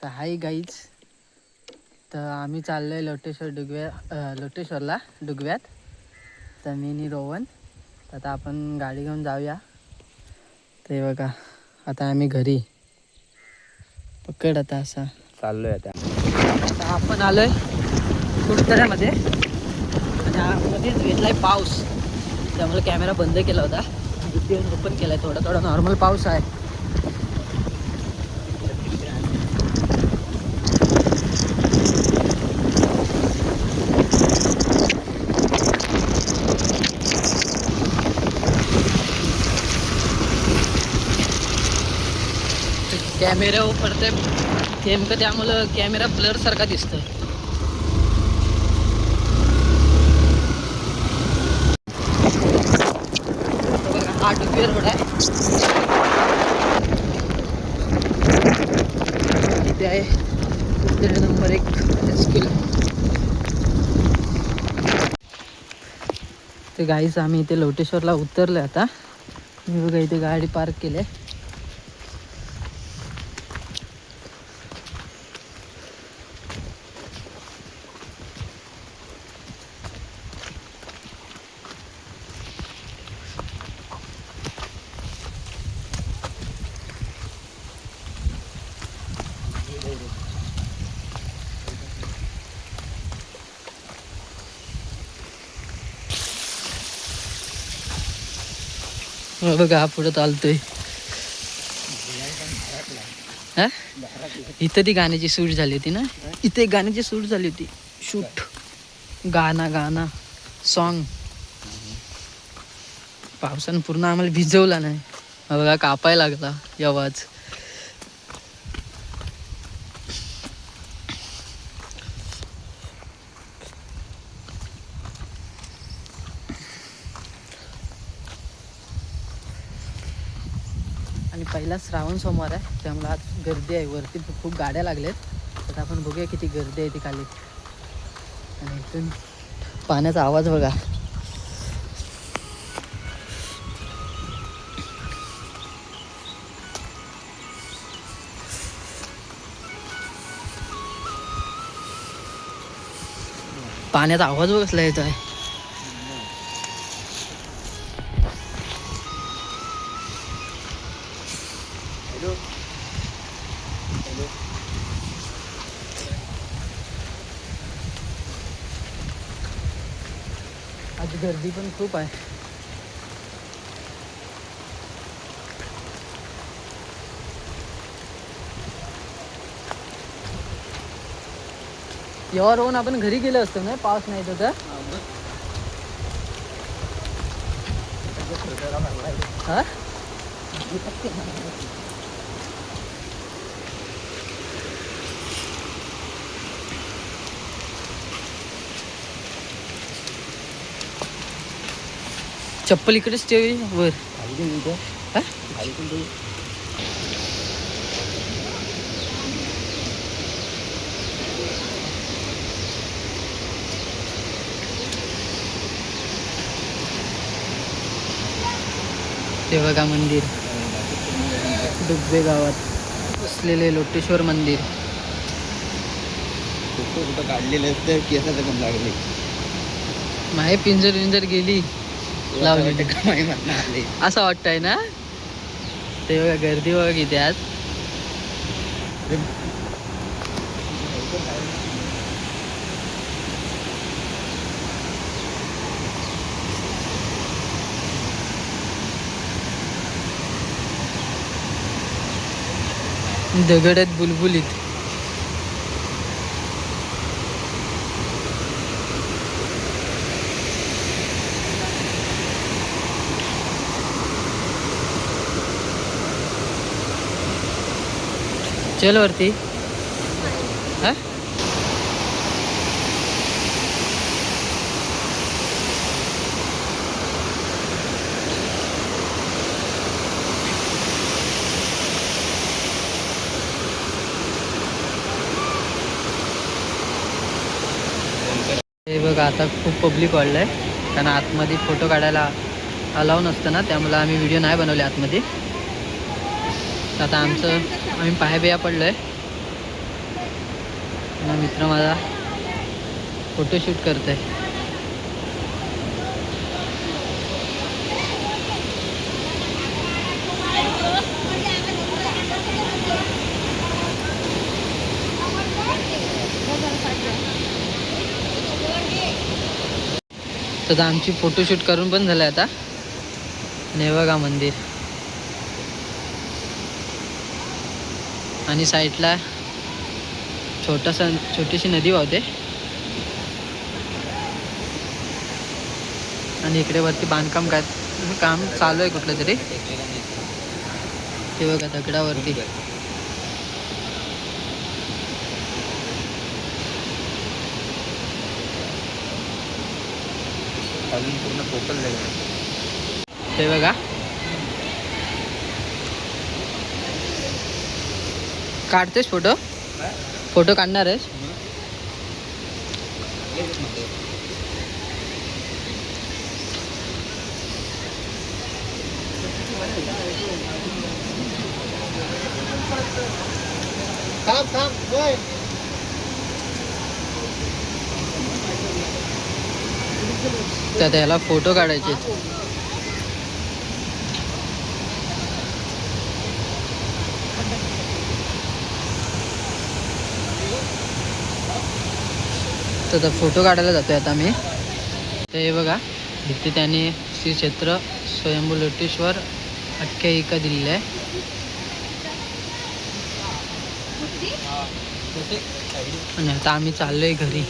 तर hi guys. तर आम्ही चाललो आहे लोटेश्वरला डुगव्यात. तर मी आणि रोहन. तर आता आपण गाडी घेऊन जाऊया. ते बघा आता आम्ही घरी पकड आता असा चाललोय आता. आता आपण आलोय कुडतऱ्यामध्ये आणि आमध्येच घेतलाय पाऊस, त्यामुळे कॅमेरा बंद केला होता. ओपन केलाय. थोडा थोडा नॉर्मल पाऊस आहे. कॅमेऱ्यावर पडते नेमकं, त्यामुळं कॅमेरा ब्लर सारखा दिसतोय. हा डुगवे रोड आहे. इथे आहे उत्तर नंबर 1 स्कूल. ते गाईस आम्ही इथे लोटेश्वरला उतरलो. आता मी बघा इथे गाडी पार्क केली आहे. बघा हा पुढे चालतोय. हा इथं ती गाण्याची शूट झाली होती ना. इथे गाण्याची शूट झाली होती. शूट गाणं सॉन्ग. पावसानं पूर्ण आम्हाला भिजवला नाही. बघा कापाय लागला आवाज. आणि पहिला श्रावण सोमवार आहे, त्यामुळे आज गर्दी आहे. वरती खूप गाड्या लागल्यात. तर आपण बघूया किती गर्दी आहे ती खाली. आणि इथून पाण्याचा आवाज बघा. पाण्याचा आवाज कसला येत आहे. आज गर्दी पण खूप आहे. यावर होऊन आपण घरी गेलो असतो ना, पाऊस नाही तर. हा चप्पल इकडेच ठेवी वर. ते बघा मंदिर, डुगवे गावात असलेले लोटेश्वर मंदिर. कुठं काढलेलं असतं केसाचं पण लागले. माहे पिंजर गेली लावली आले असं वाटतंय ना. ते बघा गर्दी बघा किती आज. दगड आहेत बुलबुलीत. चल वरती. हा हे बघा आता खूप पब्लिक वाढलंय, कारण आतमध्ये फोटो काढायला अलाव नसतं ना, त्यामुळे आम्ही व्हिडिओ नाही बनवले आतमध्ये. आता आम्ही पाया बिया पडलोय. हा मित्र माझा फोटोशूट करतोय. तर आमची फोटोशूट करून पण झालं आता. आणि हे बघा मंदिर आणि साईडला छोटीशी नदी वाहते आणि इकडे वरती बांधकाम काम चालू आहे कुठलं तरी. ते बघा दगडावरती. अजून पूर्ण पोकल झालं. ते बघा काढतेस फोटो काढणार आहेस. तर त्याला फोटो काढायचे. तर फोटो काढायला जातोय आता मी. तर हे बघा इथे त्यांनी श्री क्षेत्र स्वयंभू लोटेश्वर आख्यायिका दिलेली आहे. आणि आता आम्ही चाललोय घरी.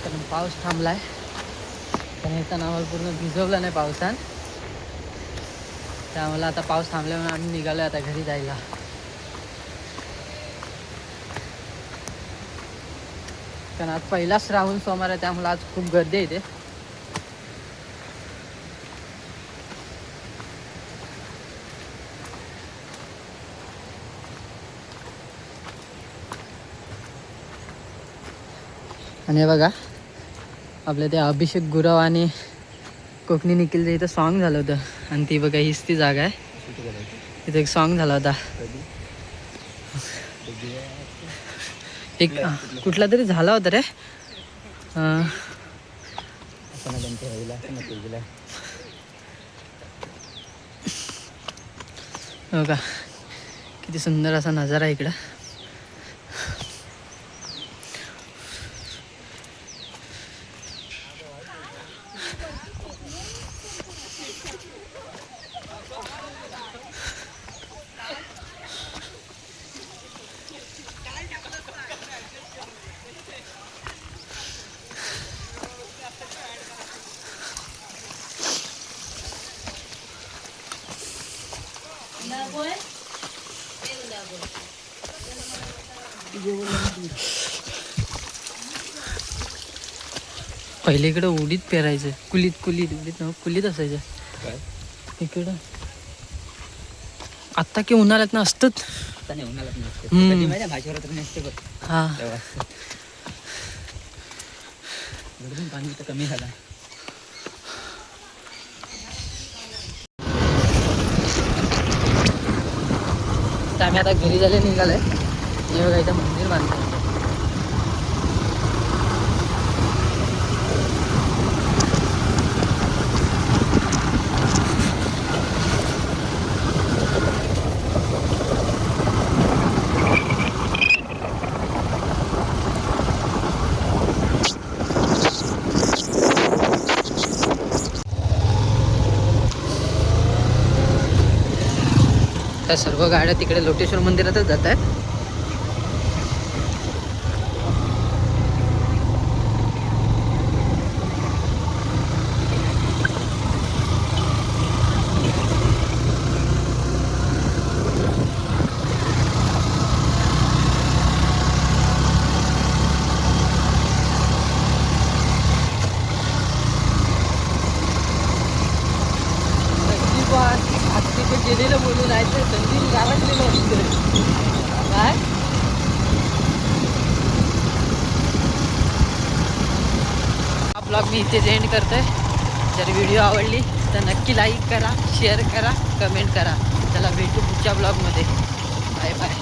कारण पाऊस थांबलाय. पण येताना आम्हाला पूर्ण भिजवलं नाही पावसान. त्यामुळे आता पाऊस थांबल्यामुळे आम्ही निघालो आता घरी जायला. कारण आज पहिला श्रावण सोमवार आहे त्यामुळे आज खूप गर्दी आहे इथे. आणि हे बघा आपल्या ते अभिषेक गुरव आणि कोकणी निखिलचं इथं सॉन्ग झालं होतं. आणि ती बघा हीच ती जागा आहे. तिथे एक सॉन्ग झाला होता. एक कुठला तरी झाला होता रे. बघा किती सुंदर असा नजारा इकडं. पहिले इकडं उडीत पेरायचं. कुलीत असायचं इकडं. आत्ता की उन्हाळ्यात ना असतंच. हा पाणी तर कमी झालं. तर आम्ही आता घरी जायला निघालोय. हे बघा इथं मंदिर बांधलं. त्या सर्व गाड्या तिकडे लोटेश्वर मंदिरातच जात आहेत. गेलेलं बोलून आहे तर संधी गावातलेलं असतं काय. हा ब्लॉग मी इथेच एंड करतोय. जर व्हिडिओ आवडली तर नक्की लाईक करा, शेअर करा, कमेंट करा. चला भेटू पुढच्या ब्लॉगमध्ये. Bye bye.